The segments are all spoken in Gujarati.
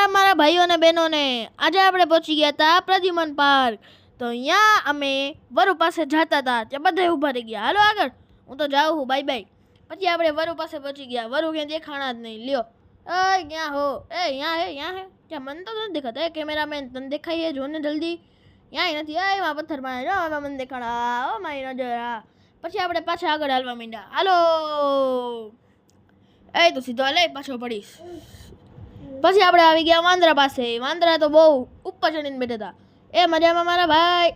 રામ મારા ભાઈઓ અને બહેનોને. આજે આપણે પહોંચી ગયા હતા પ્રદ્યુમન પાર્ક. તો અહીંયા અમે વરુ પાસે જતા હતા, ત્યાં બધા ઊભા રહી ગયા. હાલો આગળ, હું તો જાઉં છું, બાય બાય. પછી આપણે વરુ પાસે પહોંચી ગયા. વરુ ક્યાં દેખાણા જ નહીં. લ્યો, એ ક્યાં હો? એ અહીંયા હે ક્યાં? મને તો નથી દેખાતા. એ કેમેરામેન તને દેખાય છે? જો ને જલ્દી. ક્યાંય નથી. એમાં પથ્થર માં જો હવે મને દેખાડા. ઓ મારી નજર. હા, પછી આપણે પાછા આગળ હાલવા માંડ્યા. હાલો, એ તો સીધો હાલે, પાછો પડીશ. પછી આપણે આવી ગયા વાંદરા પાસે. વાંદરા તો બહુ ઉપર ચડીને બેઠા હતા. એ મજામાં મારા ભાઈ?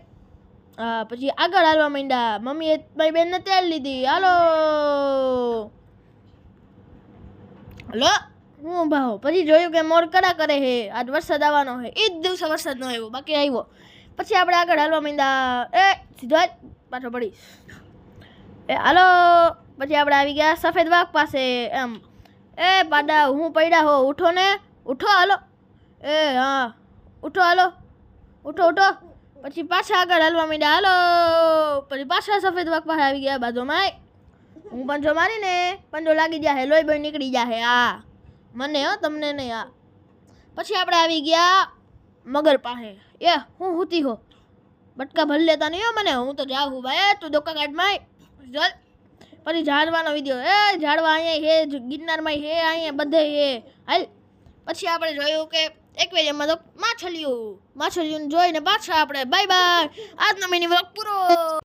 હા, પછી આગળ હાલવા માંડ્યા. મમ્મીએ મારી બેનને તેલ લીધી. હાલો હલો, હું ભાવ. પછી જોયું કે મોર કડા કરે છે, આજ વરસાદ આવવાનો છે. એ જ દિવસે વરસાદ ન આવ્યો, બાકી આવ્યો. પછી આપણે આગળ હાલવા માંડ્યા. એ સીધો જ પાછો પડીશ. એ હાલો, પછી આપણે આવી ગયા સફેદ વાઘ પાસે. એમ, એ પાડા હું પડ્યા હો, ઉઠો ને, ઉઠો. હાલો, એ હા ઉઠો, હાલો ઉઠો. પછી પાછા આગળ હાલવા માંડ્યા. હાલો, પછી પાછા સફેદ વાઘ પાસે આવી ગયા બાજુમાં. હું પંજો મારીને પંજો લાગી જાય, લોહી બોઈ નીકળી જાય. હા મને, હો તમને નહીં. હા, પછી આપણે આવી ગયા મગર પાસે. એ હું હુતી હો, બટકા ભરી લેતા નહીં હો મને, હું તો જાઉં છું ભાઈ. તું દોકા કાઢમાં ચાલ. પછી ઝાડવાનો વિડીયો. એ ઝાડવા અહીંયા હે, ગિરનારમાં હે, અહીંયા બધે હે. હાલ, પછી આપણે જોયું કે એક્વેરિયમમાં તો માછલીઓ જોઈને પાછા આપણે બાય બાય. આજનો મિની વ્લોગ પૂરો.